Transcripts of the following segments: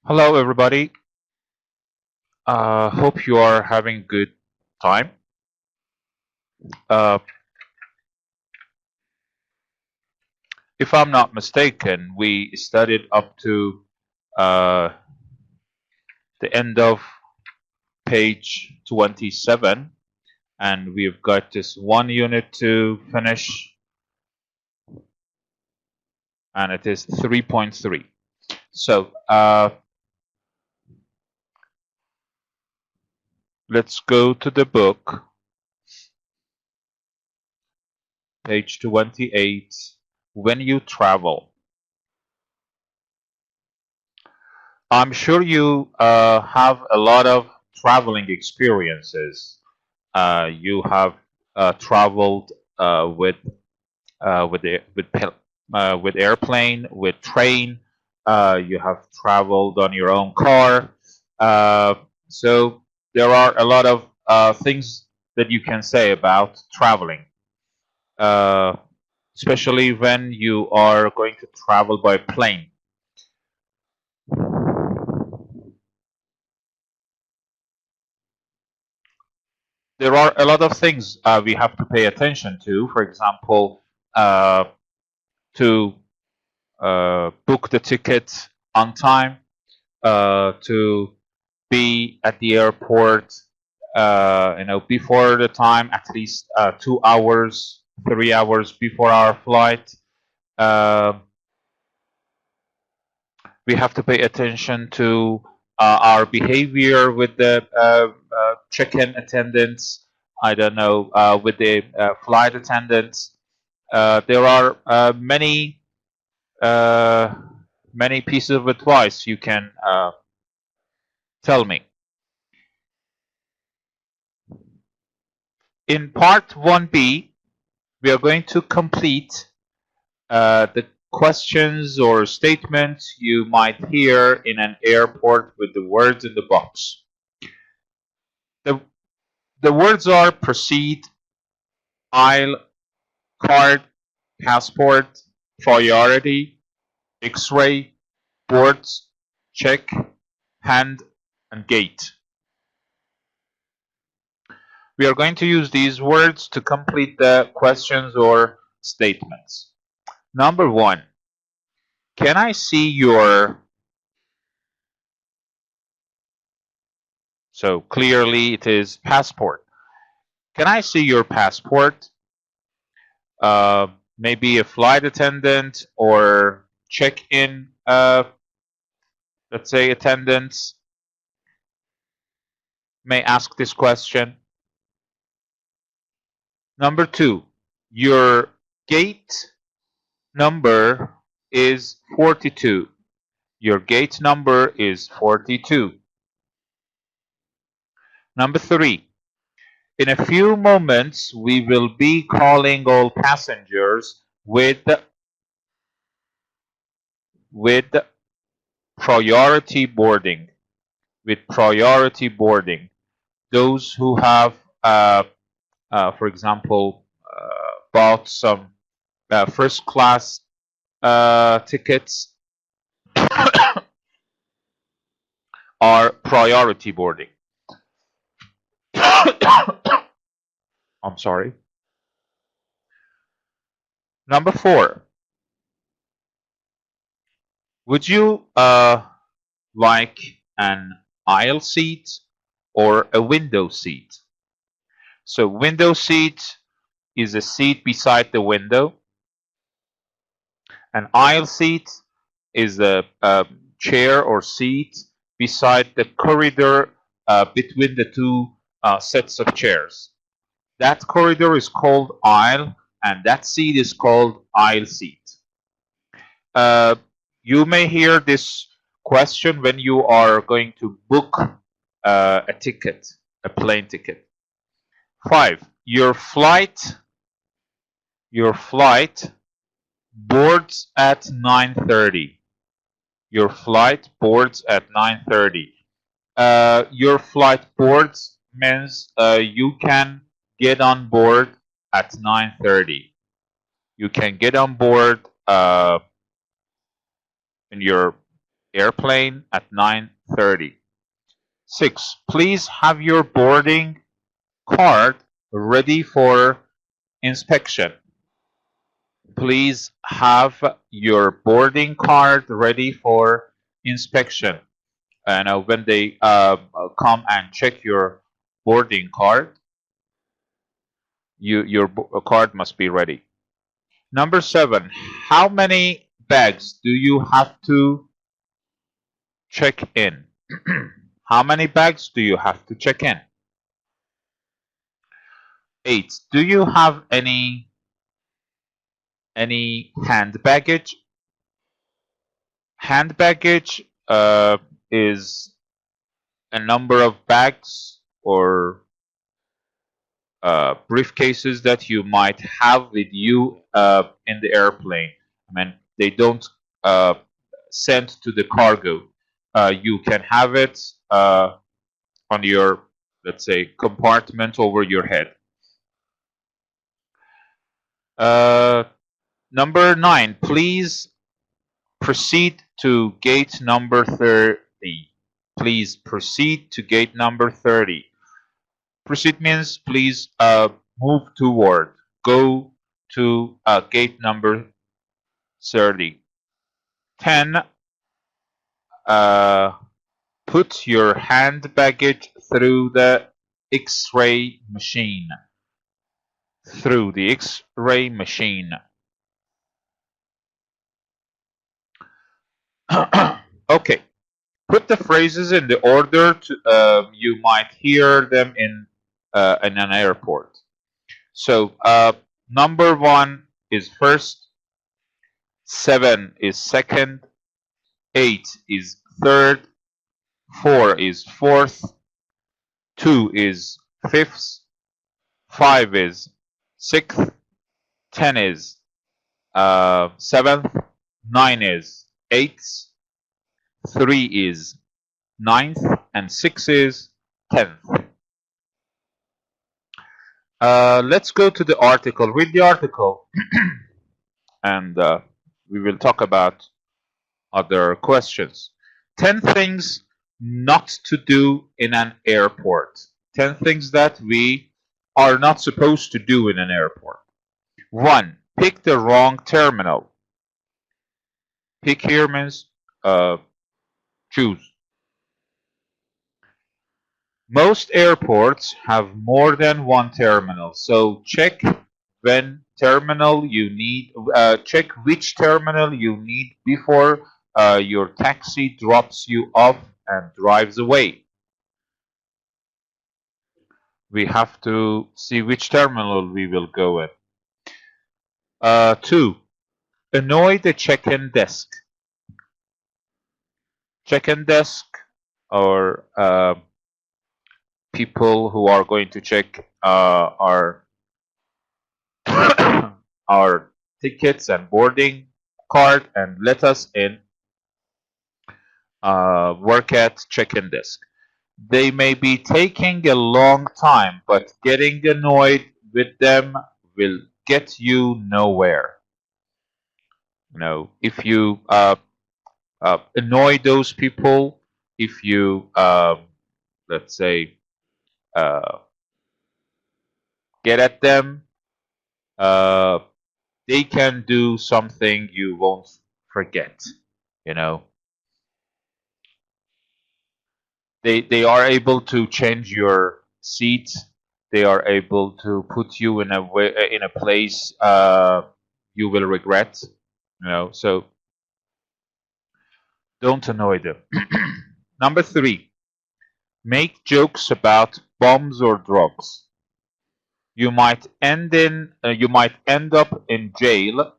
Hello, everybody. Hope you are having good time. Uh, if I'm not mistaken, we studied up to uh, the end of page 27, and we've got just one unit to finish, and it is 3.3. So let's go to the book, page 28. When you travel, I'm sure you have a lot of traveling experiences. You have traveled with airplane, with train. You have traveled on your own car. So there are a lot of things that you can say about traveling, uh, especially when you are going to travel by plane. There are a lot of things we have to pay attention to. For example, uh, to book the ticket on time, to be at the airport, before the time, at least 2 hours, 3 hours before our flight. Uh, we have to pay attention to our behavior with the check-in attendants. I don't know, with the flight attendants. There are uh, many pieces of advice you can tell me. In part 1b, we are going to complete the questions or statements you might hear in an airport with the words in the box. The, the words are proceed, aisle, card, passport, priority, x-ray, boards, check, hand, and gate. We are going to use these words to complete the questions or statements. Number 1, can I see your... So clearly it is passport. Can I see your passport? Maybe a flight attendant or check-in, let's say, attendants may ask this question. Number 2, your gate number is 42. Your gate number is 42. Number 3, in a few moments, we will be calling all passengers with priority boarding. With priority boarding, those who have, for example, bought some first class tickets are priority boarding. I'm sorry. Number 4, would you like an aisle seat or a window seat? So window seat is a seat beside the window. An aisle seat is a chair or seat beside the corridor between the two sets of chairs. That corridor is called aisle, and that seat is called aisle seat. You may hear this question when you are going to book a ticket, a plane ticket. 5, your flight boards at 9:30. Your flight boards at 9:30. Your flight boards means you can get on board at 9:30. You can get on board in your airplane at 9:30. 6. Please have your boarding card ready for inspection. Please have your boarding card ready for inspection. And when they come and check your boarding card, your card must be ready. Number 7, how many bags do you have to check in? How many bags do you have to check in? 8, do you have any hand baggage? Hand baggage is a number of bags or briefcases that you might have with you in the airplane. I mean, they don't send to the cargo. You can have it on your, let's say, compartment over your head. Number 9, please proceed to gate number 30. Please proceed to gate number 30. Proceed means please move toward, go to gate number 30. 10, put your hand baggage through the X-ray machine. Through the X-ray machine. Okay. Put the phrases in the order to, you might hear them in an airport. So number 1 is first, 7 is second, 8 is third, 4 is fourth, 2 is fifth, 5 is sixth, 10 is seventh, 9 is eighth, 3 is ninth, and 6 is 10th. Let's go to the article. Read the article and we will talk about other questions. 10 things not to do in an airport. 10 things that we are not supposed to do in an airport. 1. Pick the wrong terminal. Pick here means choose. Most airports have more than one terminal, so check when terminal you need. Check which terminal you need before your taxi drops you off and drives away. We have to see which terminal we will go in. 2. Annoy the check-in desk. Check-in desk or people who are going to check our our tickets and boarding card and let us in work at check-in desk. They may be taking a long time, but getting annoyed with them will get you nowhere. If you annoy those people, if you let's say get at them, they can do something you won't forget. They are able to change your seat. They are able to put you in a place you will regret. So don't annoy them. Number 3, make jokes about bombs or drugs. You might end up in jail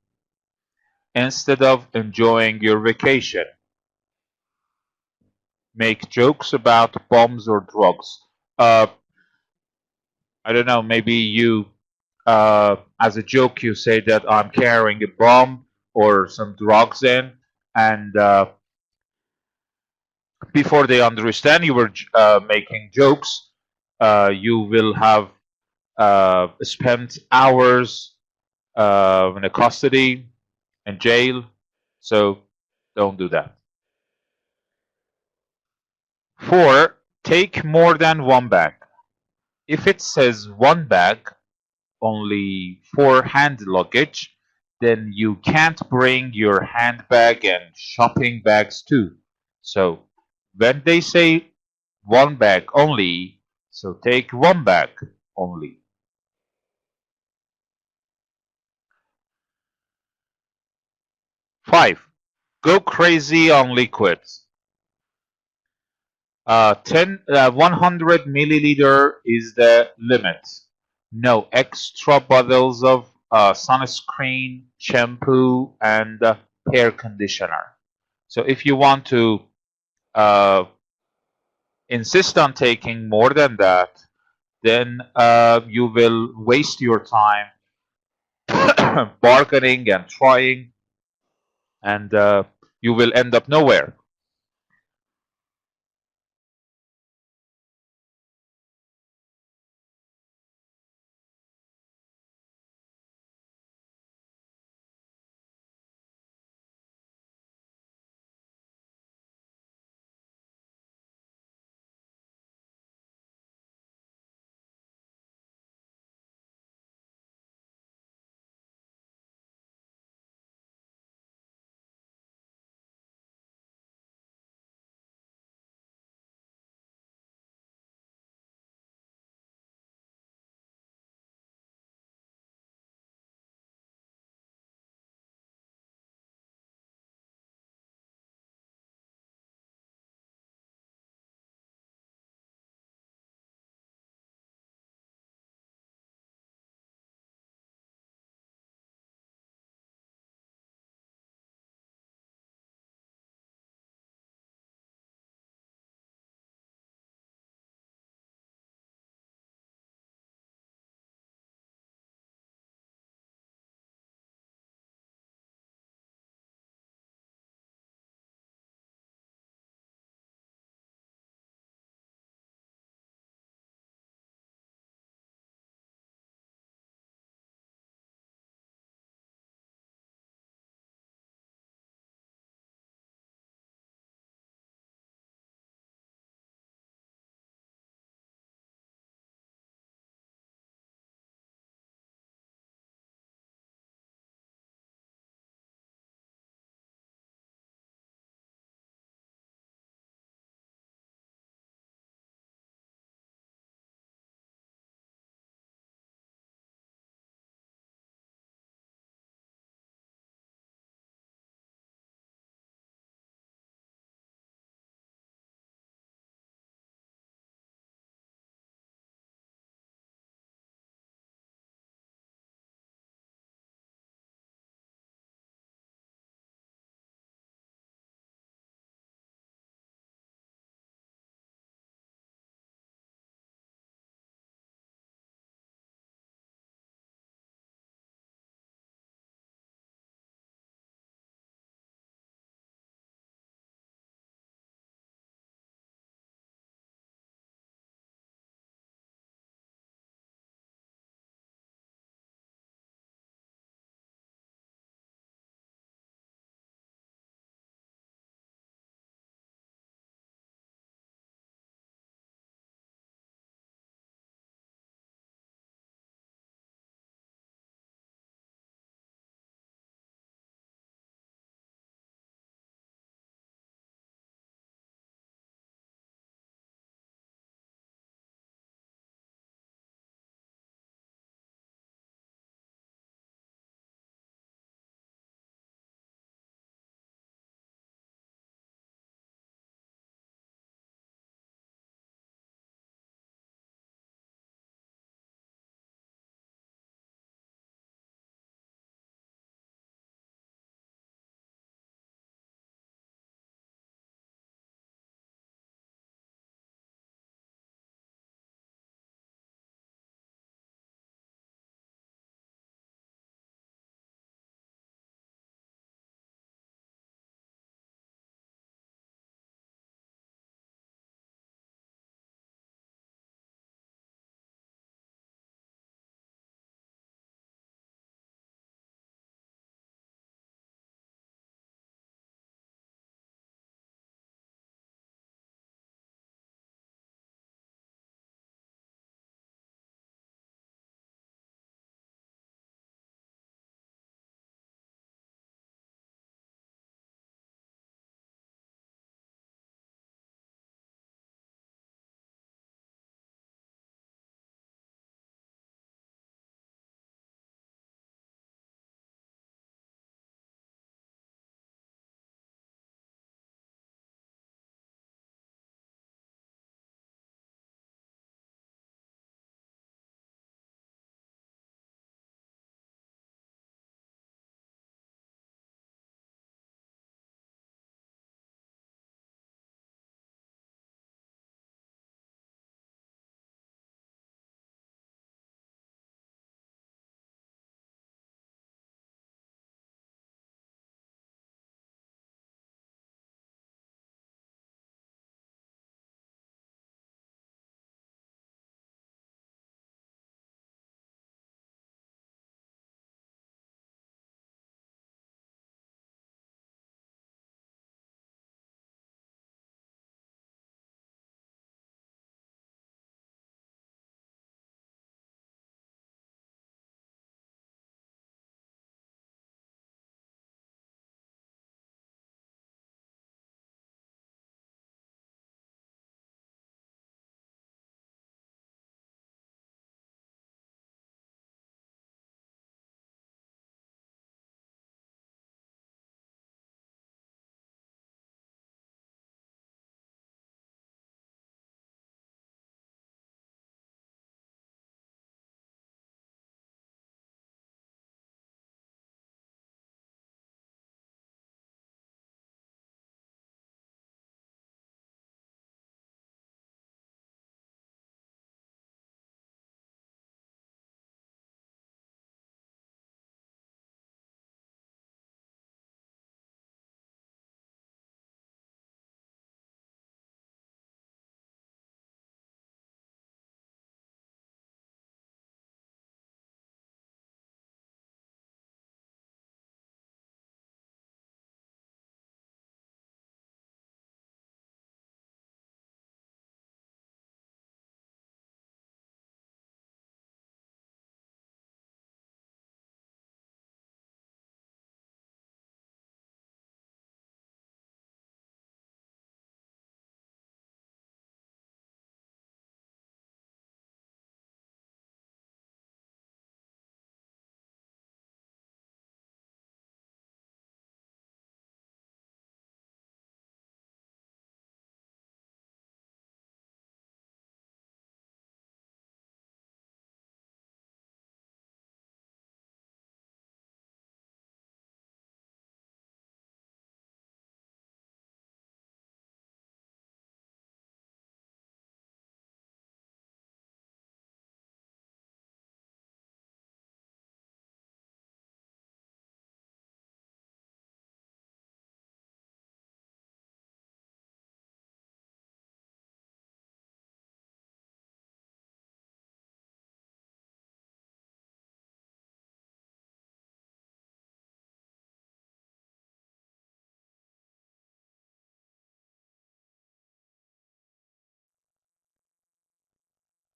instead of enjoying your vacation. Make jokes about bombs or drugs. I don't know, maybe you, as a joke, you say that I'm carrying a bomb or some drugs in, and before they understand you were making jokes, you will have spent hours in a custody and jail. So don't do that. 4. Take more than one bag. If it says one bag, only for hand luggage, then you can't bring your handbag and shopping bags too. So when they say one bag only, so take one bag only. 5. Go crazy on liquids. 100 milliliter is the limit. No extra bottles of sunscreen, shampoo, and hair conditioner. So if you want to uh, insist on taking more than that, then you will waste your time bargaining and trying, and you will end up nowhere.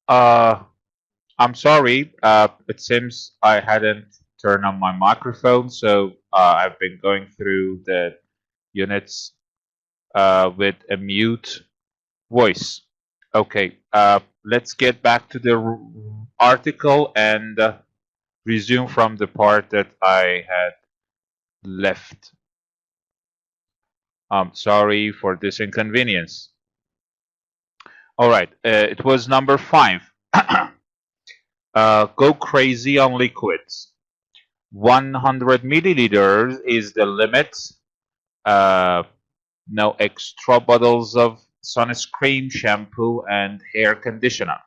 I'm sorry. It seems I hadn't turned on my microphone, so I've been going through the units with a mute voice. Okay, let's get back to the article and resume from the part that I had left. Sorry for this inconvenience. All right, it was number 5. Go crazy on liquids. 100 milliliters is the limit. Uh, no extra bottles of sunscreen, shampoo, and hair conditioner.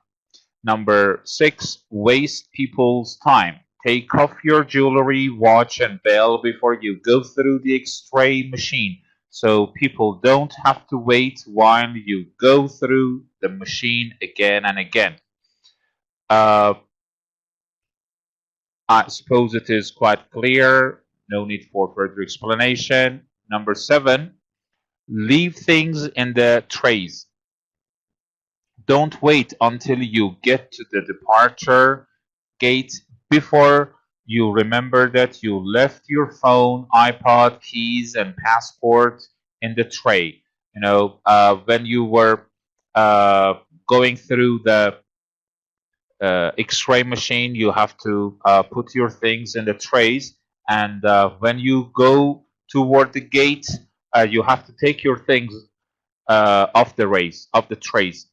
Number 6, waste people's time. Take off your jewelry, watch, and bell before you go through the X-ray machine so people don't have to wait while you go through the machine again and again. Uh, I suppose it is quite clear. No need for further explanation. Number 7, leave things in the trays. Don't wait until you get to the departure gate before you remember that you left your phone, iPod, keys, and passport in the tray. When you were uh, going through the X-ray machine, you have to put your things in the trays, and when you go toward the gate, you have to take your things off the trays.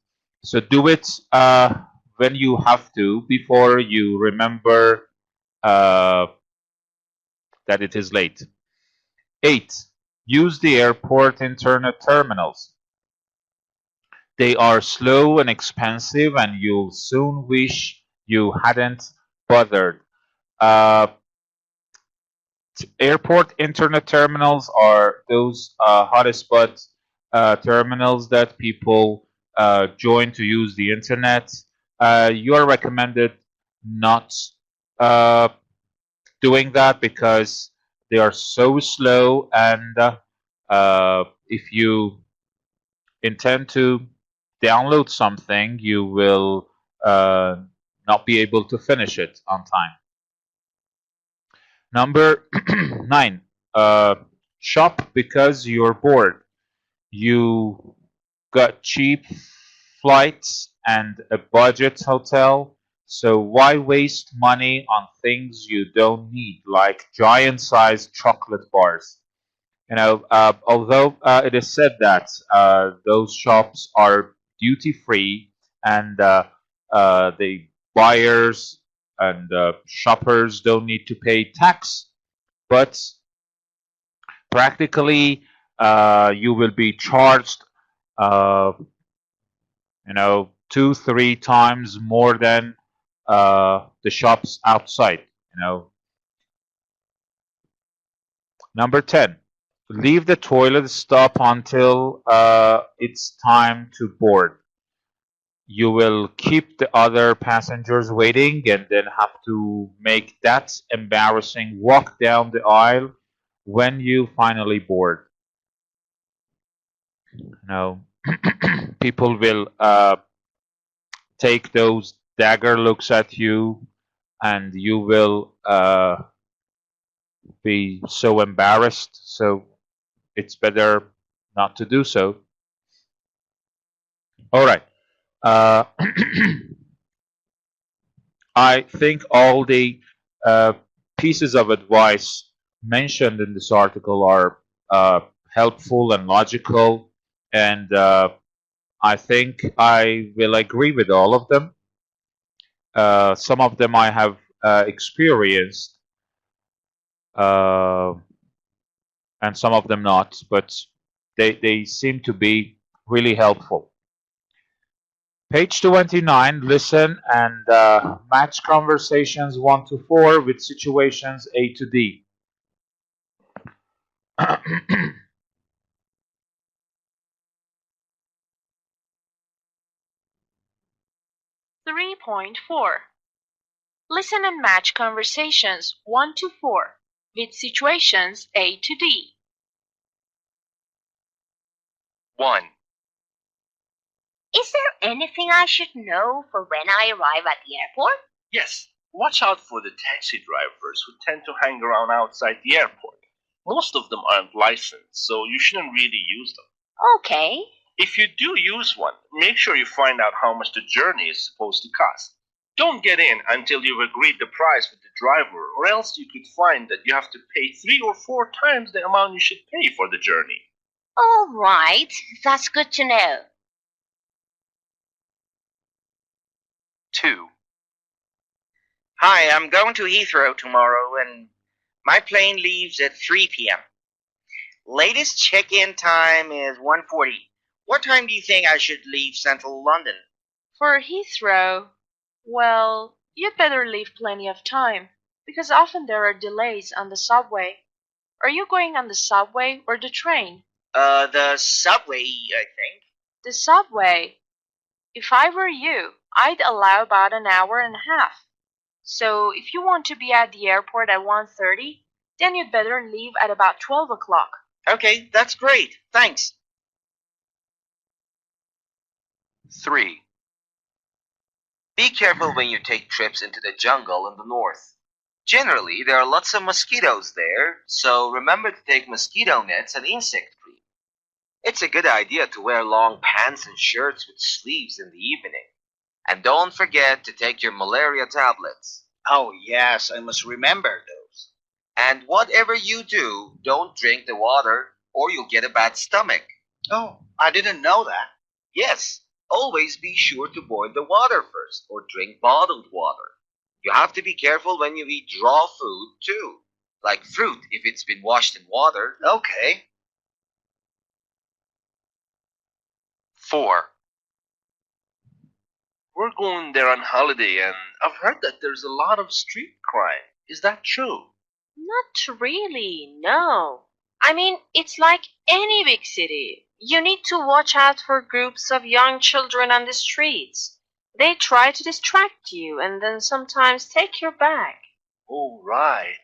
So do it when you have to, before you remember uh, that it is late. 8. Use the airport internet terminals. They are slow and expensive, and you'll soon wish you hadn't bothered. Uh, Airport internet terminals are those hotspot terminals that people join to use the internet. You are recommended not uh, doing that because they are so slow, and if you intend to download something, you will uh, not be able to finish it on time. Number 9, shop because you're bored. You got cheap flights and a budget hotel, so why waste money on things you don't need, like giant-sized chocolate bars? Although it is said that those shops are duty-free and the buyers and shoppers don't need to pay tax, but practically you will be charged, uh, 2-3 times more than the shops outside. Number 10, leave the toilet stop until it's time to board. You will keep the other passengers waiting and then have to make that embarrassing walk down the aisle when you finally board. People will take those dagger looks at you, and you will be so embarrassed. So it's better not to do so. All right. I think all the uh, pieces of advice mentioned in this article are helpful and logical, and I think I will agree with all of them. Some of them I have experienced, uh, and some of them not, but they seem to be really helpful. Page 29, listen and match conversations 1 to 4 with situations A to D. 3.4. Listen and match conversations 1 to 4 with situations A to D. 1. Is there anything I should know for when I arrive at the airport? Yes, watch out for the taxi drivers who tend to hang around outside the airport. Most of them aren't licensed, so you shouldn't really use them. Okay. If you do use one, make sure you find out how much the journey is supposed to cost. Don't get in until you've agreed the price with the driver, or else you could find that you have to pay 3 or 4 times the amount you should pay for the journey. All right, that's good to know. 2. Hi, I'm going to Heathrow tomorrow and my plane leaves at 3 p.m. Latest check-in time is 1:40. What time do you think I should leave central London? For Heathrow, well, you'd better leave plenty of time, because often there are delays on the subway. Are you going on the subway or the train? The subway, I think. The subway. If I were you, I'd allow about an hour and a half. So if you want to be at the airport at 1:30, then you'd better leave at about 12 o'clock. Okay, that's great. Thanks. 3. Be careful when you take trips into the jungle in the north. Generally, there are lots of mosquitoes there, so remember to take mosquito nets and insect cream. It's a good idea to wear long pants and shirts with sleeves in the evening. And don't forget to take your malaria tablets. Oh, yes, I must remember those. And whatever you do, don't drink the water or you'll get a bad stomach. Oh, I didn't know that. Yes, always be sure to boil the water first or drink bottled water. You have to be careful when you eat raw food too, like fruit if it's been washed in water. Okay. 4. We're going there on holiday, and I've heard that there's a lot of street crime. Is that true? Not really, no. I mean, it's like any big city. You need to watch out for groups of young children on the streets. They try to distract you and then sometimes take your bag. Oh, right.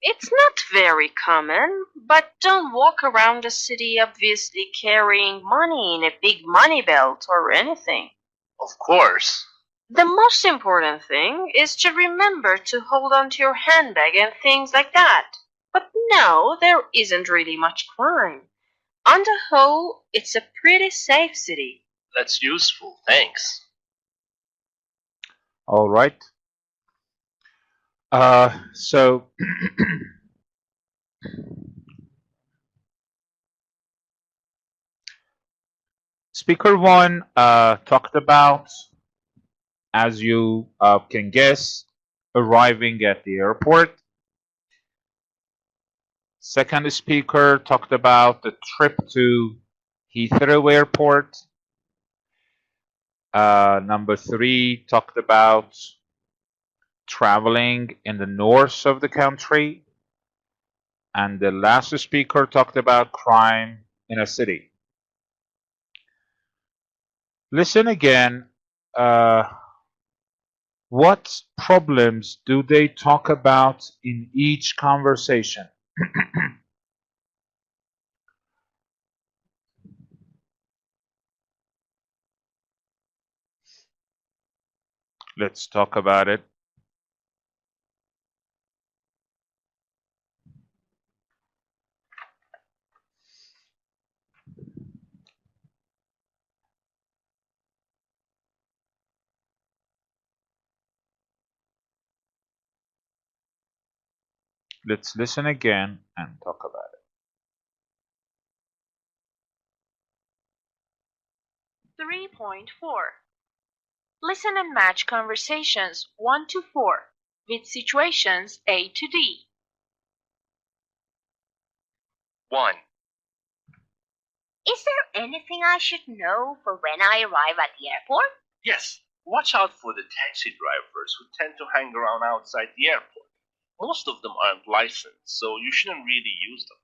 It's not very common, but don't walk around the city obviously carrying money in a big money belt or anything. Of course. The most important thing is to remember to hold on to your handbag and things like that. But no, there isn't really much crime. On the whole, it's a pretty safe city. That's useful. Thanks. All right. So speaker one talked about, as you can guess, arriving at the airport. Second speaker talked about the trip to Heathrow Airport. Number 3 talked about traveling in the north of the country. And the last speaker talked about crime in a city. Listen again. What problems do they talk about in each conversation? Let's talk about it. Let's listen again and talk about it. 3.4. Listen and match conversations 1 to 4 with situations A to D. 1. Is there anything I should know for when I arrive at the airport? Yes, watch out for the taxi drivers who tend to hang around outside the airport. Most of them aren't licensed, so you shouldn't really use them.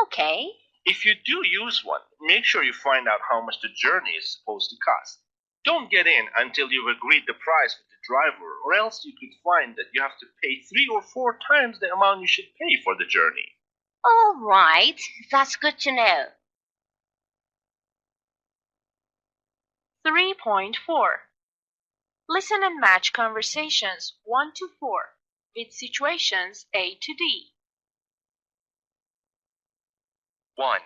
Okay. If you do use one, make sure you find out how much the journey is supposed to cost. Don't get in until you've agreed the price with the driver, or else you could find that you have to pay 3 or 4 times the amount you should pay for the journey. All right, that's good to know. 3.4. Listen and match conversations 1 to 4 with situations A to D. 1.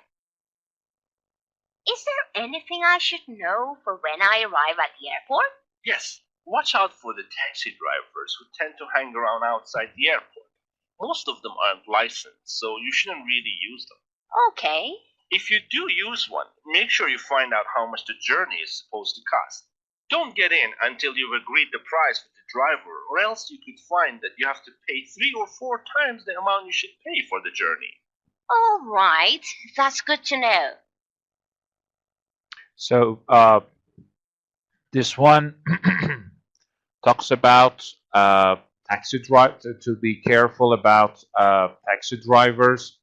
Is there anything I should know for when I arrive at the airport? Yes, watch out for the taxi drivers who tend to hang around outside the airport. Most of them aren't licensed, so you shouldn't really use them. Okay. If you do use one, make sure you find out how much the journey is supposed to cost. Don't get in until you've agreed the price with the driver, or else you could find that you have to pay 3 or 4 times the amount you should pay for the journey. All right. That's good to know. So this one talks about taxi drive to be careful about taxi drivers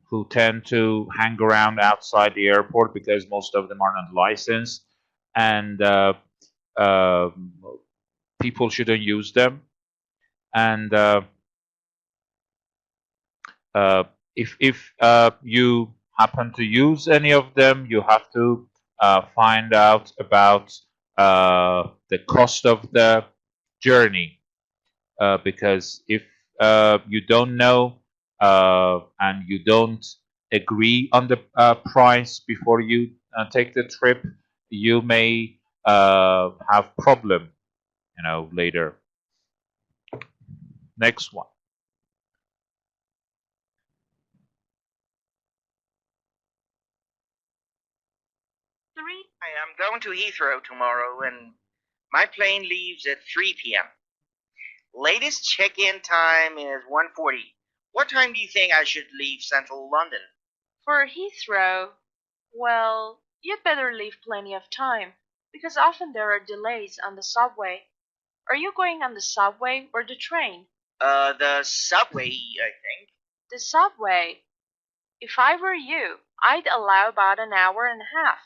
who tend to hang around outside the airport because most of them are not licensed, and uh, people shouldn't use them. And if you happen to use any of them, you have to find out about the cost of the journey, because if you don't know and you don't agree on the price before you take the trip, you may have problem, later. Next one. Hi, I'm going to Heathrow tomorrow, and my plane leaves at 3 p.m. Latest check-in time is 1:40. What time do you think I should leave Central London? For Heathrow, well, you'd better leave plenty of time because often there are delays on the subway. Are you going on the subway or the train? The subway, I think. The subway. If I were you, I'd allow about an hour and a half.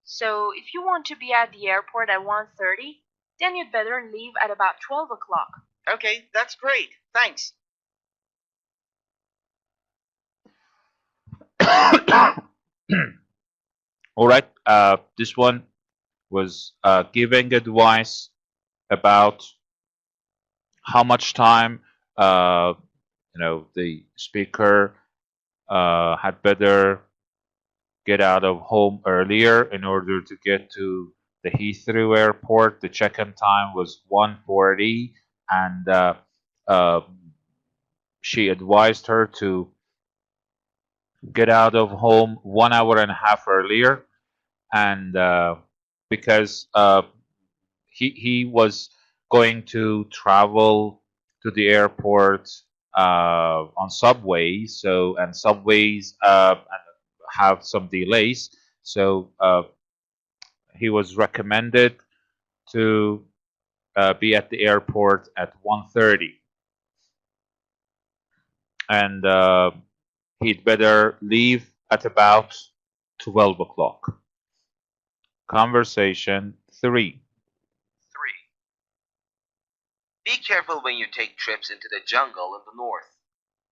So if you want to be at the airport at 1:30, then you'd better leave at about 12 o'clock. Okay, that's great. Thanks. All right. This one was giving advice about how much time the speaker had better get out of home earlier in order to get to the Heathrow airport. The check-in time was 1:40, and uh, she advised her to get out of home 1 hour and a half earlier, and because he was going to travel to the airport on subways, and subways have some delays, so he was recommended to be at the airport at 1:30, and he'd better leave at about 12 o'clock. Conversation 3. 3. Be careful when you take trips into the jungle in the north.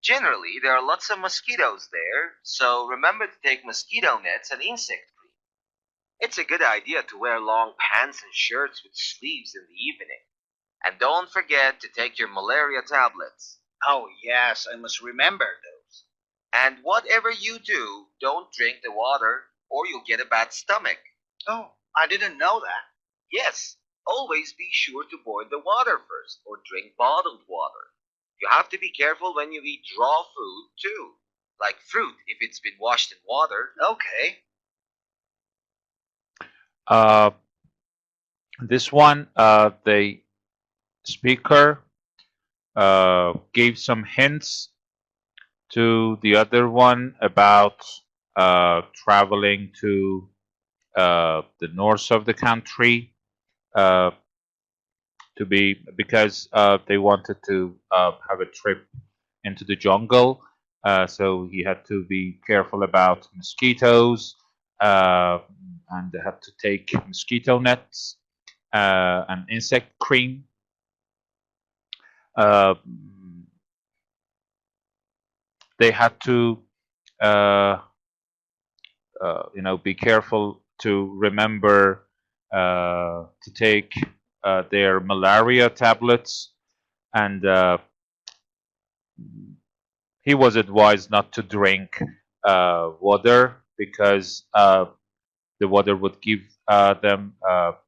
Generally, there are lots of mosquitoes there, so remember to take mosquito nets and insect cream. It's a good idea to wear long pants and shirts with sleeves in the evening. And don't forget to take your malaria tablets. Oh, yes, I must remember those. And whatever you do, don't drink the water or you'll get a bad stomach. Oh, I didn't know that. Yes, always be sure to boil the water first or drink bottled water. You have to be careful when you eat raw food too, like fruit if it's been washed in water. Okay. This one, the speaker gave some hints to the other one about traveling to the north of the country, because they wanted to have a trip into the jungle. So he had to be careful about mosquitoes, and they had to take mosquito nets and insect cream. They had to be careful to remember to take their malaria tablets, and he was advised not to drink water because the water would give them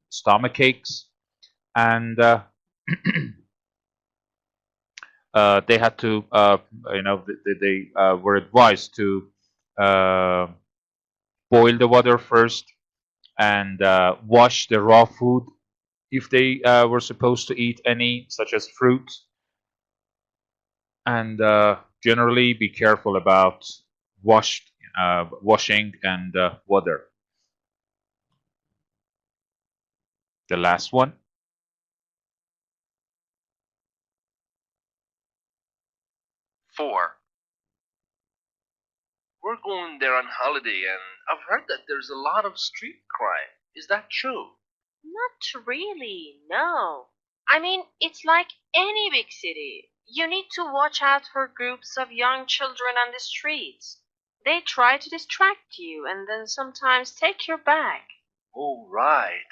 stomach aches, and they had to, they were advised to boil the water first and wash the raw food if they were supposed to eat any, such as fruit, and generally be careful about washing and water. The last one. 4. We're going there on holiday, and I've heard that there's a lot of street crime. Is that true? Not really, no. I mean, it's like any big city. You need to watch out for groups of young children on the streets. They try to distract you and then sometimes take your bag. Oh, right.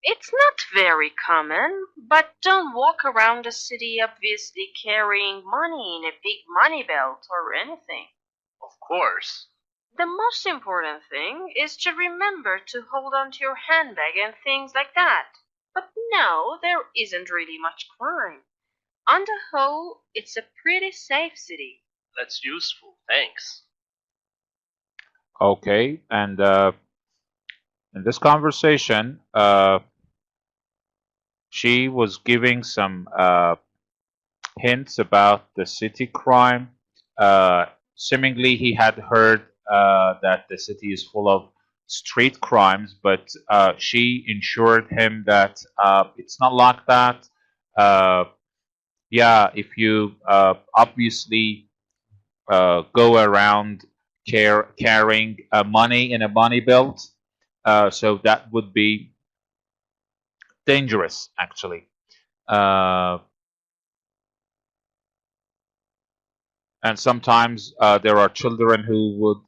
It's not very common, but don't walk around the city obviously carrying money in a big money belt or anything. Of course. The most important thing is to remember to hold on to your handbag and things like that. But no, there isn't really much crime. On the whole, it's a pretty safe city. That's useful. Thanks. Okay, and in this conversation, she was giving some hints about the city crime. Seemingly, he had heard that the city is full of street crimes, but she assured him that it's not like that. Yeah, if you obviously go around carrying money in a money belt, so that would be dangerous, actually. And sometimes there are children who would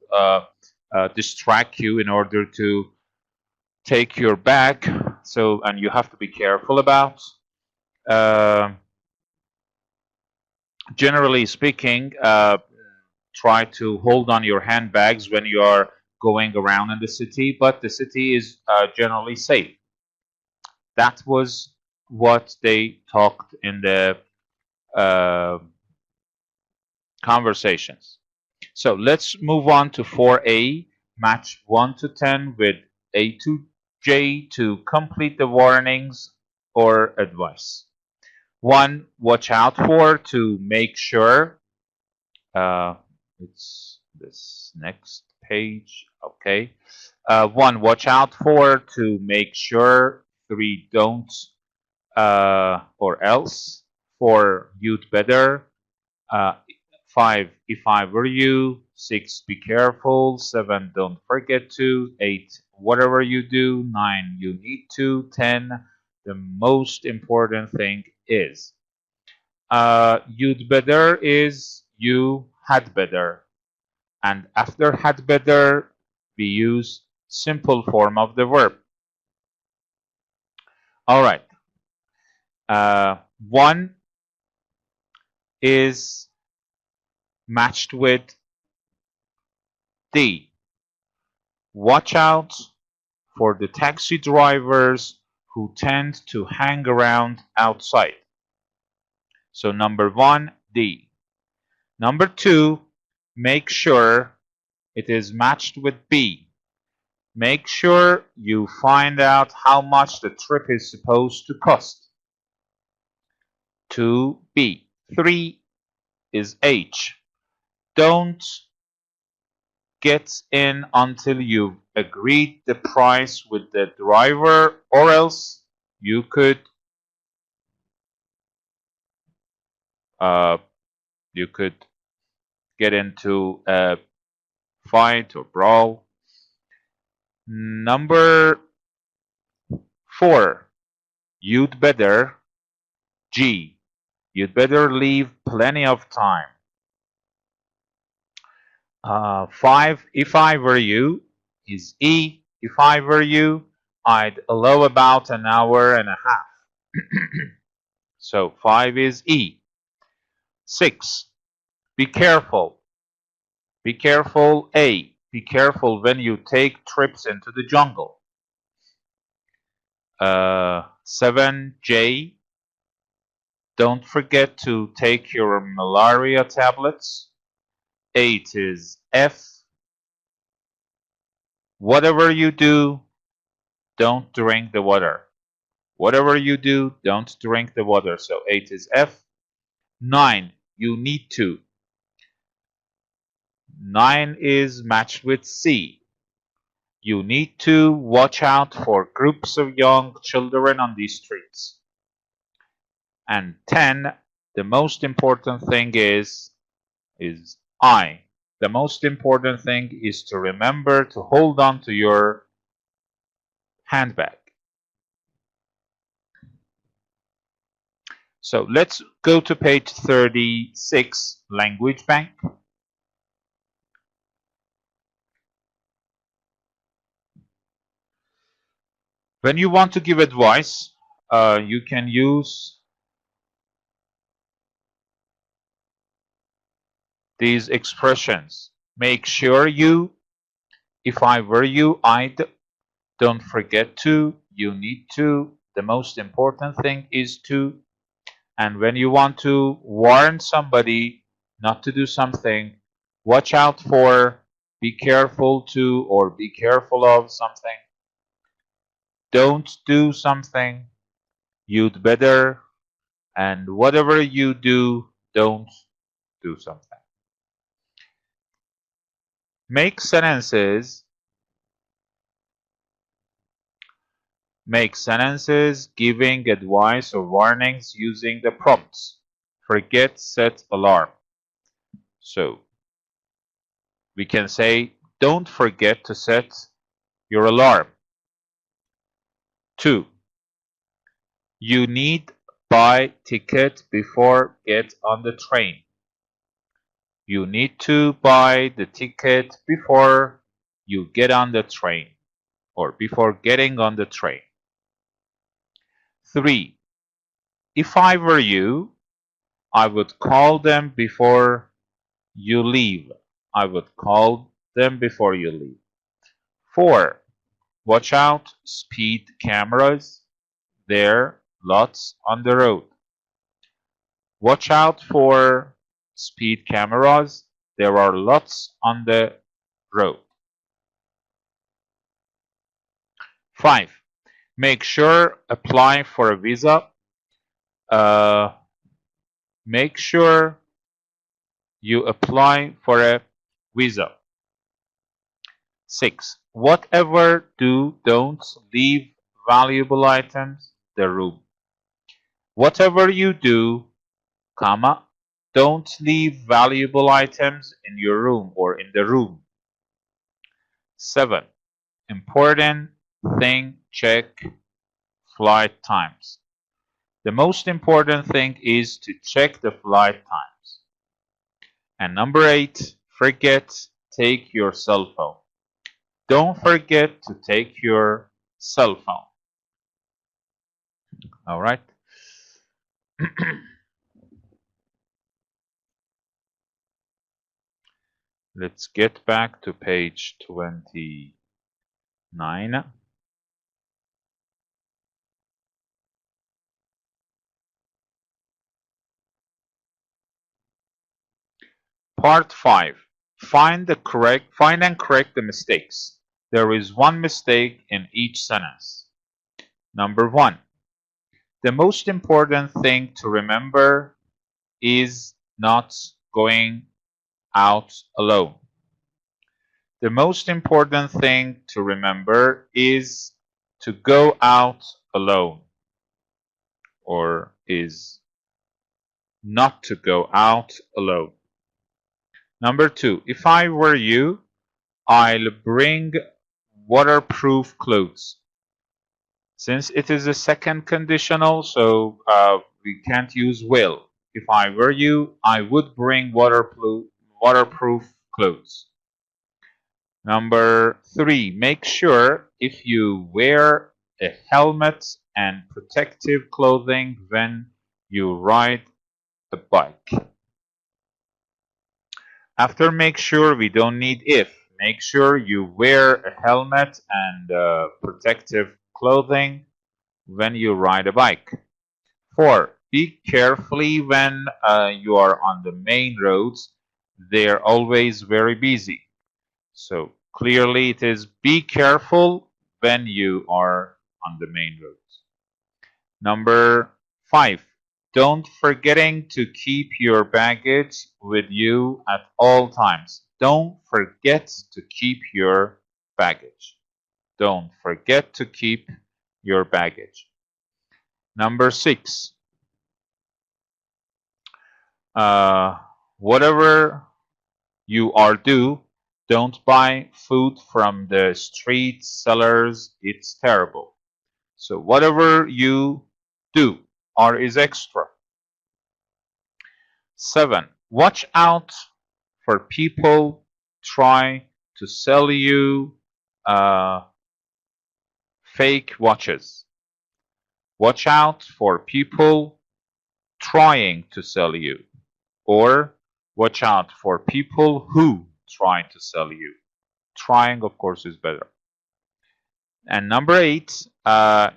distract you in order to take your bag, so, and you have to be careful about. Generally speaking, try to hold on your handbags when you are going around in the city, but the city is generally safe. That was what they talked in the conversations. So let's move on to 4A. Match 1 to 10 with A to J to complete the warnings or advice. 1, watch out for, to make sure. It's this next page. Okay. 1, watch out for, to make sure. 3, don't or else. 4, you'd better. 5, if I were you. 6, be careful. 7, don't forget to. 8, whatever you do. 9, you need to. 10, the most important thing is. You'd better is you had better. And after had better, we use simple form of the verb. All right. 1 is matched with D. Watch out for the taxi drivers who tend to hang around outside. So number 1, D. Number 2, make sure it is matched with B. Make sure you find out how much the trip is supposed to cost. 2B. 3 is H. Don't get in until you've agreed the price with the driver, or else you could get into a fight or brawl. Number 4, you'd better. G. You'd better leave plenty of time. 5, if I were you, is E. If I were you, I'd allow about an hour and a half. So 5 is E. 6. Be careful. Be careful, A. Be careful when you take trips into the jungle. 7, J. Don't forget to take your malaria tablets. 8 is F. Whatever you do, don't drink the water. Whatever you do, don't drink the water. So 8 is F. 9, you need to. 9 is matched with C. You need to watch out for groups of young children on these streets. And 10, the most important thing is I. The most important thing is to remember to hold on to your handbag. So let's go to page 36, Language Bank. When you want to give advice, you can use these expressions. Make sure you, if I were you, I'd, don't forget to, you need to, the most important thing is to. And when you want to warn somebody not to do something, watch out for, be careful to, or be careful of something. Don't do something, you'd better, and whatever you do, don't do something. Make sentences giving advice or warnings using the prompts. Forget, set, alarm. So we can say, don't forget to set your alarm. 2. You need buy ticket before get on the train. You need to buy the ticket before you get on the train, or before getting on the train. 3. If I were you, I would call them before you leave. I would call them before you leave. 4. Watch out, speed cameras. There, lots on the road. Watch out for speed cameras. There are lots on the road. 5. Make sure apply for a visa. Make sure you apply for a visa. 6. Whatever do, don't leave valuable items in the room. Whatever you do, comma, don't leave valuable items in your room or in the room. 7. Important thing, check flight times. The most important thing is to check the flight times. And number 8, forget, take your cell phone. Don't forget to take your cell phone. All right. Let's get back to page 29. Part 5. Find and correct the mistakes. There is one mistake in each sentence. Number 1. The most important thing to remember is not going out alone. The most important thing to remember is to go out alone, or is not to go out alone. Number 2, if I were you, I'll bring waterproof clothes. Since it is a second conditional, so we can't use will. If I were you, I would bring waterproof clothes. Number 3, make sure if you wear a helmet and protective clothing when you ride a bike. After make sure, we don't need if. Make sure you wear a helmet and protective clothing when you ride a bike. 4, be carefully when you are on the main roads. They're always very busy. So clearly it is be careful when you are on the main roads. Number 5, don't forgetting to keep your baggage with you at all times. Don't forget to keep your baggage. Don't forget to keep your baggage. Number 6, whatever you are due, don't buy food from the street sellers. It's terrible. So whatever you do or is extra. 7, watch out for people try to sell you fake watches. Watch out for people trying to sell you, or watch out for people who try to sell you. Trying, of course, is better. And number 8,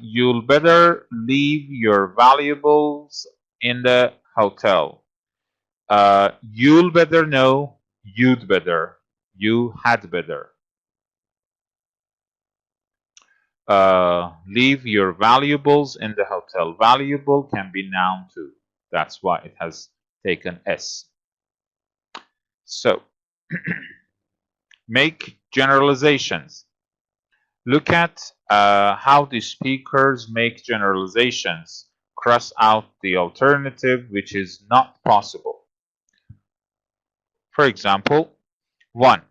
you'll better leave your valuables in the hotel. You'll better know, you'd better, you had better. Leave your valuables in the hotel. Valuable can be noun too. That's why it has taken S. So, make generalizations. Look at how the speakers make generalizations. Cross out the alternative, which is not possible. For example, 1.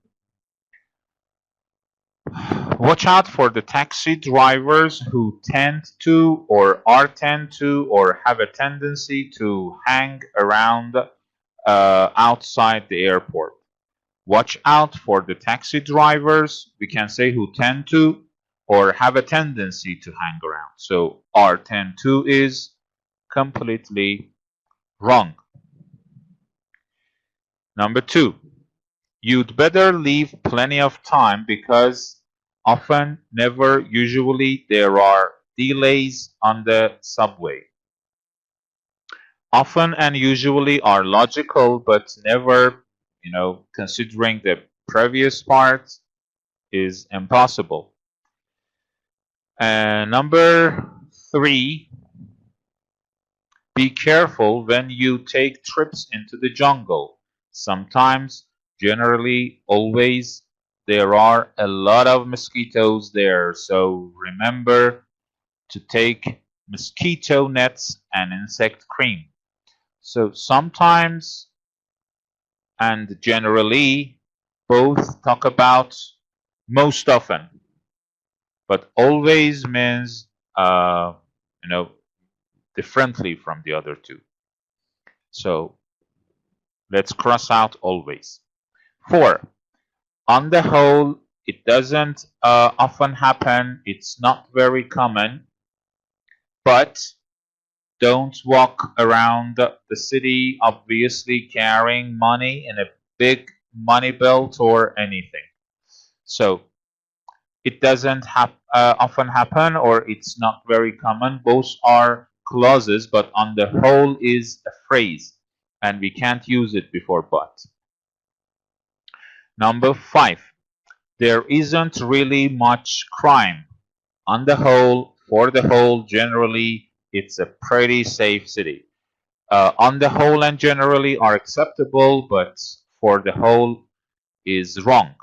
Watch out for the taxi drivers who tend to or have a tendency to hang around outside the airport. Watch out for the taxi drivers, we can say who tend to or have a tendency to hang around. So R tend to is completely wrong. Number 2, you'd better leave plenty of time because often, never, usually there are delays on the subway. Often and usually are logical, but never, considering the previous part is impossible. And number 3, be careful when you take trips into the jungle. Sometimes, generally, always, there are a lot of mosquitoes there. So remember to take mosquito nets and insect cream. So sometimes and generally, both talk about most often, but always means, differently from the other two. So let's cross out always. 4, on the whole, it doesn't often happen. It's not very common, but don't walk around the city obviously carrying money in a big money belt or anything. So it doesn't often happen, or it's not very common. Both are clauses, but on the whole is a phrase, and we can't use it before but. Number 5, there isn't really much crime. On the whole, for the whole, generally, it's a pretty safe city. On the whole and generally are acceptable, but for the whole is wrong.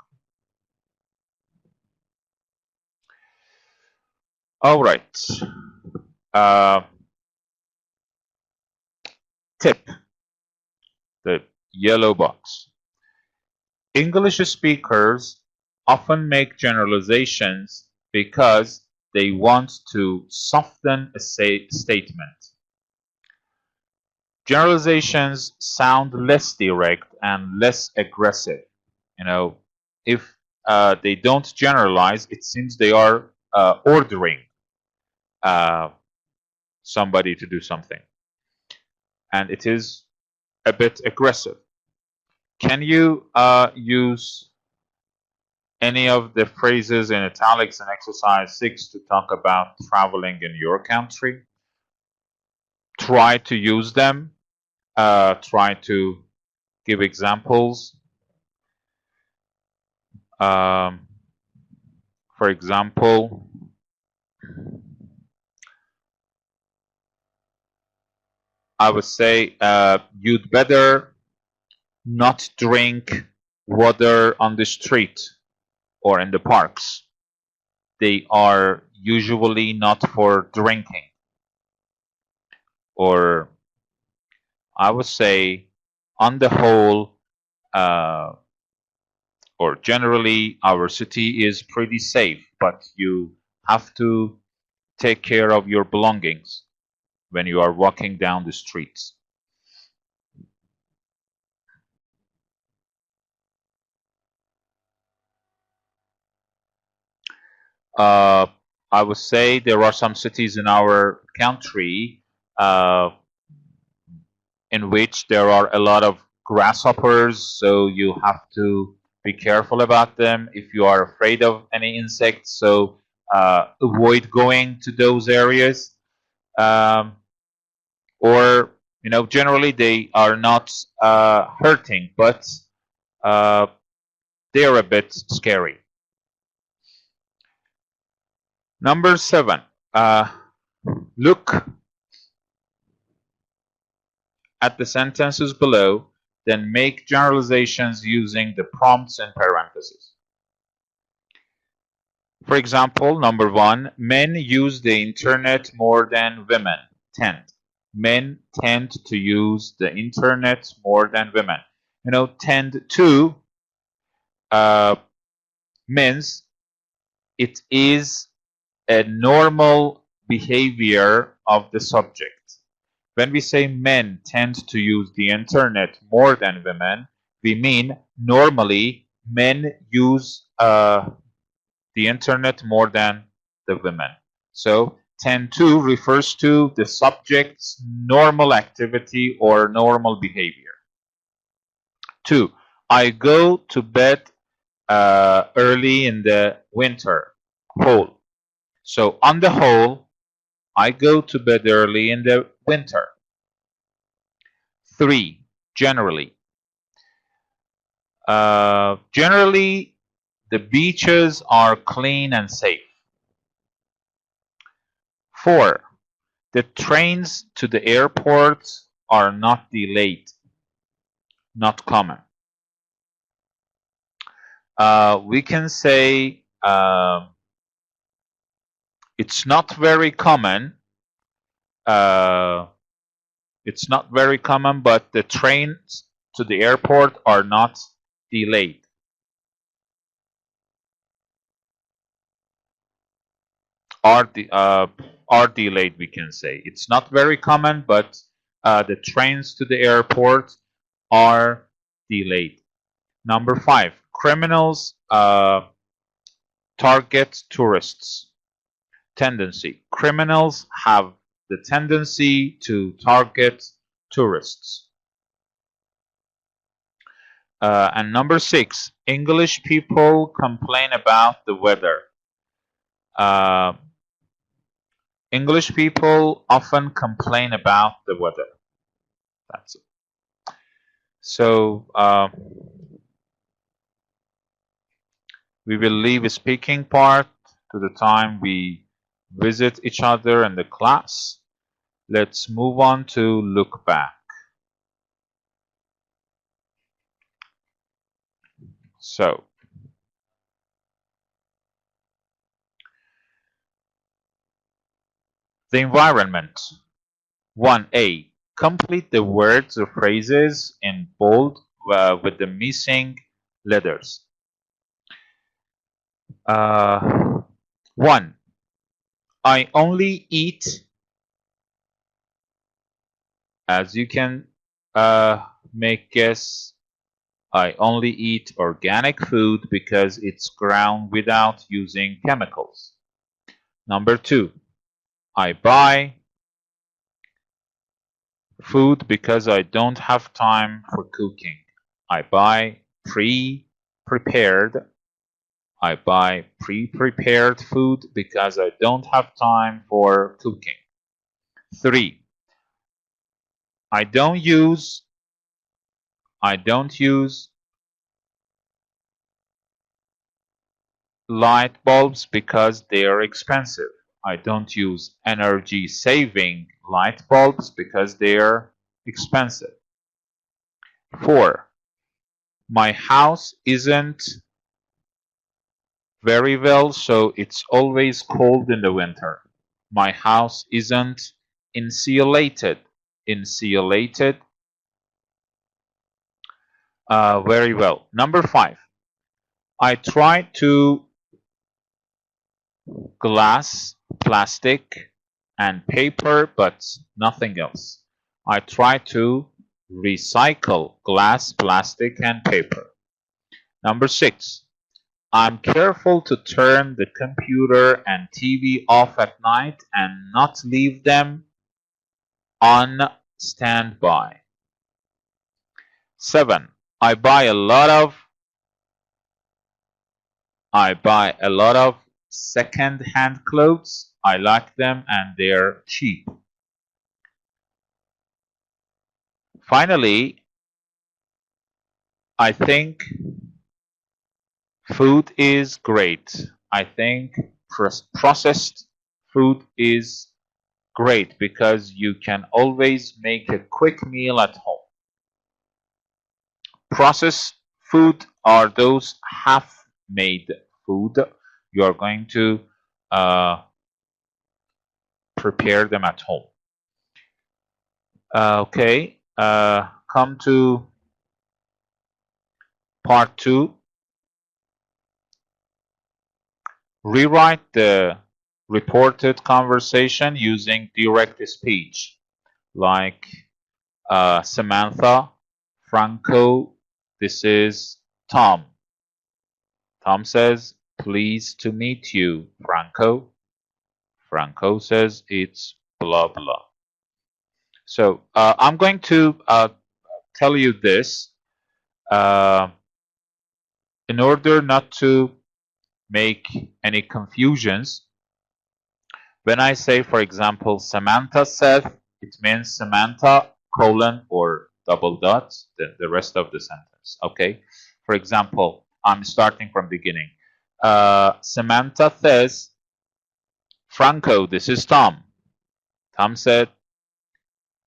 All right. Tip, the yellow box. English speakers often make generalizations because they want to soften a statement. Generalizations sound less direct and less aggressive. If they don't generalize. It seems they are ordering somebody to do something, and it is a bit aggressive. Can you use any of the phrases in italics in exercise 6 to talk about traveling in your country? Try to use them. Try to give examples. For example, I would say you'd better not drink water on the street or in the parks. They are usually not for drinking. Or I would say, on the whole, or generally, our city is pretty safe, but you have to take care of your belongings when you are walking down the streets. I would say there are some cities in our country in which there are a lot of grasshoppers, so you have to be careful about them if you are afraid of any insects. So avoid going to those areas. Or generally they are not hurting, but they are a bit scary. Number 7. Look at the sentences below, then make generalizations using the prompts and parentheses. For example, number 1, men use the internet more than women tend. Men tend to use the internet more than women. Tend to means it is a normal behavior of the subject. When we say men tend to use the internet more than women, we mean normally men use the internet more than the women. So tend to refers to the subject's normal activity or normal behavior. 2. I go to bed early in the winter. Whole. So on the whole, I go to bed early in the winter. 3. Generally. Generally, the beaches are clean and safe. 4. The trains to the airport are not delayed. Not common. We can say it's not very common. It's not very common, but the trains to the airport are not delayed. Are delayed, we can say. It's not very common, but the trains to the airport are delayed. Number 5, criminals target tourists. Tendency. Criminals have the tendency to target tourists. And number 6, English people complain about the weather. English people often complain about the weather. That's it. So we will leave the speaking part to the time we visit each other in the class. Let's move on to look back. So, the environment. 1A. Complete the words or phrases in bold with the missing letters. 1. I only eat, as you can make guess, I only eat organic food because it's grown without using chemicals. Number 2, I buy food because I don't have time for cooking. I buy pre-prepared. I buy pre-prepared food because I don't have time for cooking. 3, I don't use light bulbs because they are expensive. I don't use energy saving light bulbs because they are expensive. 4, my house isn't very well, so it's always cold in the winter. My house isn't insulated. Insulated very well. Number 5, I try to glass, plastic, and paper, but nothing else. I try to recycle glass, plastic, and paper. Number 6, I'm careful to turn the computer and TV off at night and not leave them on standby. 7, I buy a lot of second-hand clothes. I like them and they're cheap. Finally, I think food is great. I think processed food is great because you can always make a quick meal at home. Processed food are those half-made food. You are going to prepare them at home. Okay, come to part 2. Rewrite the reported conversation using direct speech, like Samantha, Franco, this is Tom. Tom says, pleased to meet you, Franco. Franco says, it's blah blah. So I'm going to tell you this in order not to make any confusions. When I say, for example, Samantha said, it means Samantha colon or double dot, the rest of the sentence. Okay. For example, I'm starting from beginning. Samantha says, Franco, this is Tom. Tom said,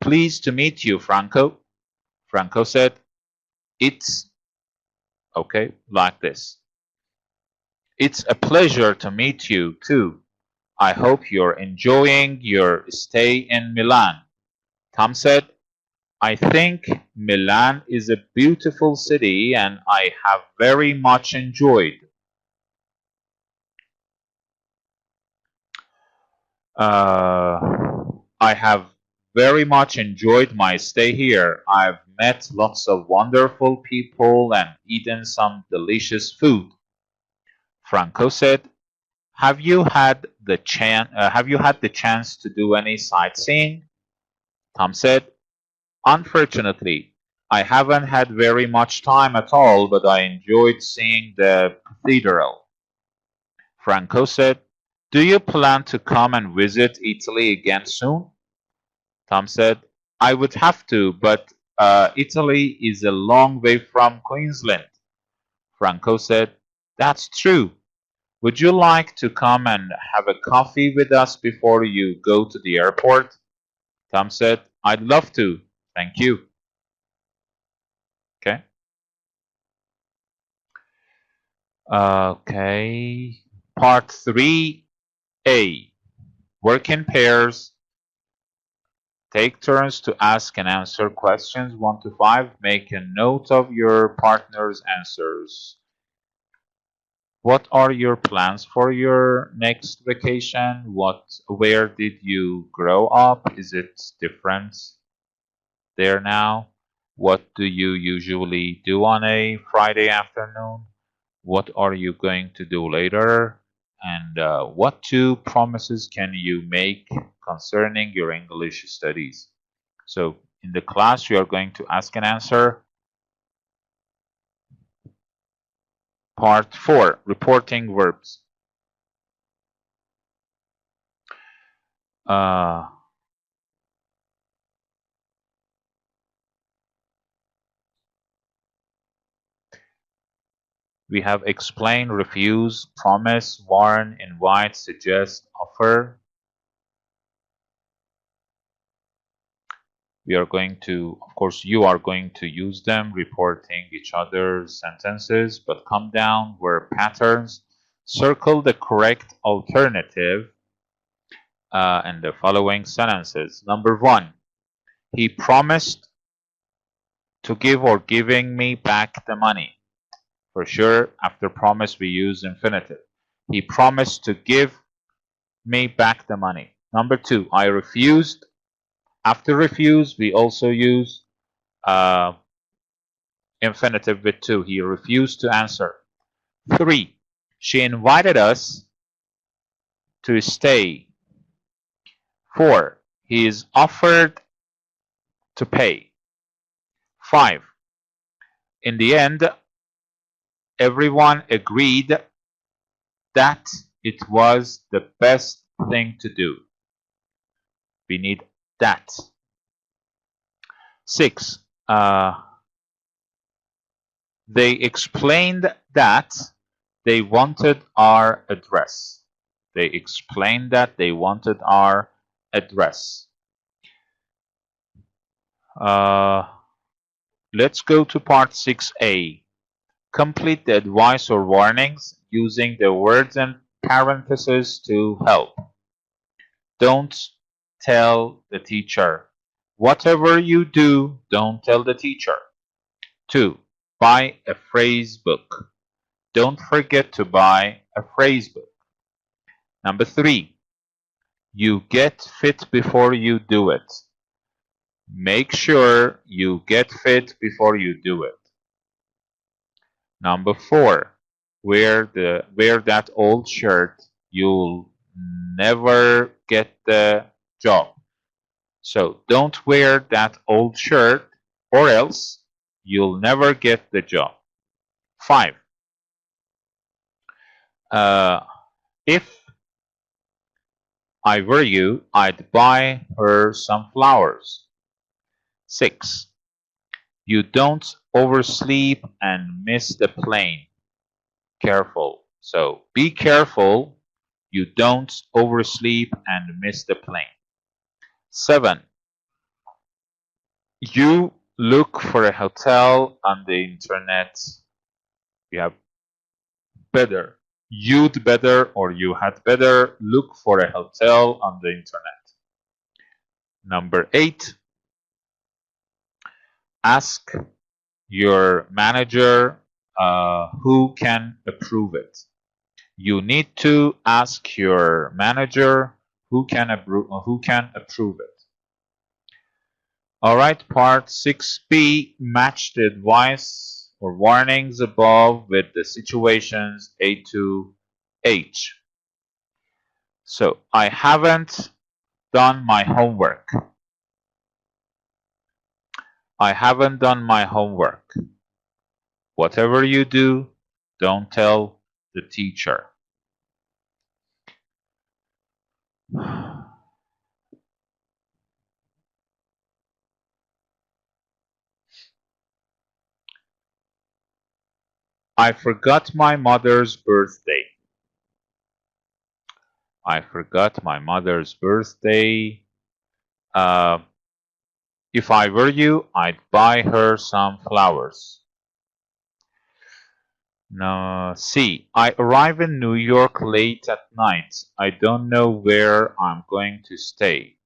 pleased to meet you, Franco. Franco said, it's okay, like this. It's a pleasure to meet you too. I hope you're enjoying your stay in Milan. Tom said, I think Milan is a beautiful city and I have very much enjoyed. I have very much enjoyed my stay here. I've met lots of wonderful people and eaten some delicious food. Franco said, have you had the chance to do any sightseeing? Tom said, unfortunately, I haven't had very much time at all, but I enjoyed seeing the cathedral. Franco said, do you plan to come and visit Italy again soon? Tom said, I would have to, but Italy is a long way from Queensland. Franco said, that's true. Would you like to come and have a coffee with us before you go to the airport? Tom said, I'd love to. Thank you. Okay. Okay. Part 3A. Work in pairs. Take turns to ask and answer questions 1 to 5. Make a note of your partner's answers. What are your plans for your next vacation? Where did you grow up? Is it different there now? What do you usually do on a Friday afternoon? What are you going to do later? And what two promises can you make concerning your English studies? So in the class, you are going to ask and answer. Part 4, reporting verbs. We have explain, refuse, promise, warn, invite, suggest, offer. We are going to, of course, you are going to use them reporting each other's sentences, but come down where patterns, circle the correct alternative and the following sentences. Number 1, he promised to give or giving me back the money. For sure, after promise, we use infinitive. He promised to give me back the money. Number 2, I refused. After refuse, we also use infinitive with to. He refused to answer. 3, she invited us to stay. 4, he is offered to pay. 5, in the end, everyone agreed that it was the best thing to do. We need that. 6, they explained that they wanted our address. They explained that they wanted our address. Let's go to part 6a. Complete the advice or warnings using the words and parentheses to help. Don't tell the teacher. Whatever you do, don't tell the teacher. 2, buy a phrase book. Don't forget to buy a phrase book. Number 3, you get fit before you do it. Make sure you get fit before you do it. Number 4, wear that old shirt. You'll never get the job. So don't wear that old shirt or else you'll never get the job. 5, if I were you, I'd buy her some flowers. 6, you don't oversleep and miss the plane. Careful. So be careful you don't oversleep and miss the plane. 7, you look for a hotel on the internet. You have better. You'd better or you had better look for a hotel on the internet. Number 8, ask your manager who can approve it. You need to ask your manager who can approve it. All right, part 6b, match the advice or warnings above with the situations A to H. So, I haven't done my homework. I haven't done my homework. Whatever you do, don't tell the teacher. I forgot my mother's birthday. I forgot my mother's birthday. If I were you, I'd buy her some flowers. No, C, I arrive in New York late at night. I don't know where I'm going to stay.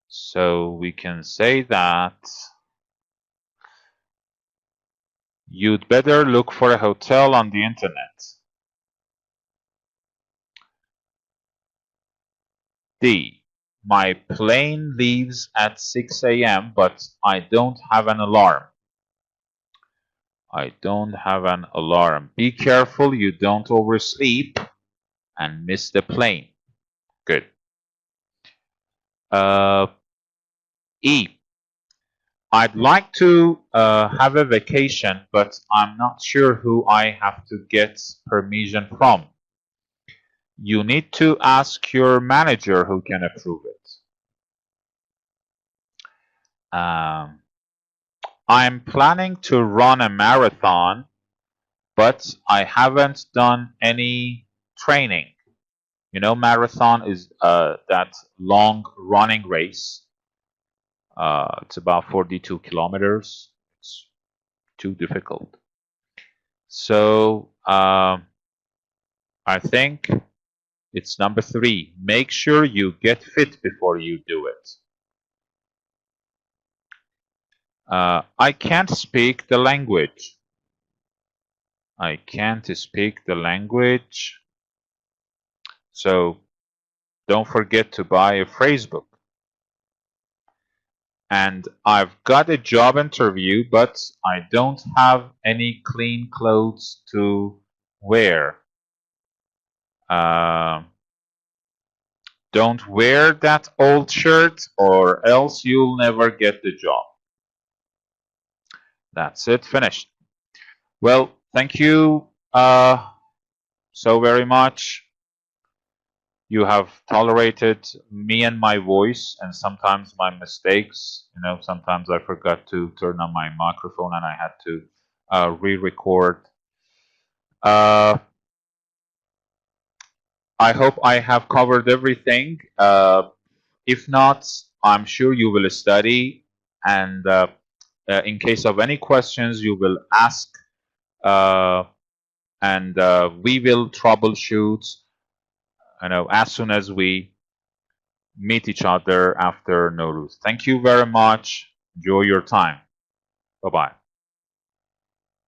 So we can say that you'd better look for a hotel on the internet. D, My plane leaves at 6 a.m., but I don't have an alarm. I don't have an alarm. Be careful you don't oversleep and miss the plane. Good. E. I'd like to have a vacation, but I'm not sure who I have to get permission from. You need to ask your manager who can approve it. I'm planning to run a marathon, but I haven't done any training. You know, marathon is that long running race. It's about 42 kilometers. It's too difficult. So I think it's number 3. Make sure you get fit before you do it. I can't speak the language. I can't speak the language. So don't forget to buy a phrase book. And I've got a job interview, but I don't have any clean clothes to wear. Don't wear that old shirt or else you'll never get the job. That's it, finished. Well, thank you so very much. You have tolerated me and my voice and sometimes my mistakes. You know, sometimes I forgot to turn on my microphone and I had to re-record. I hope I have covered everything. If not, I'm sure you will study, and in case of any questions, you will ask, and we will troubleshoot. You know, as soon as we meet each other after Nowruz. Thank you very much. Enjoy your time. Bye-bye.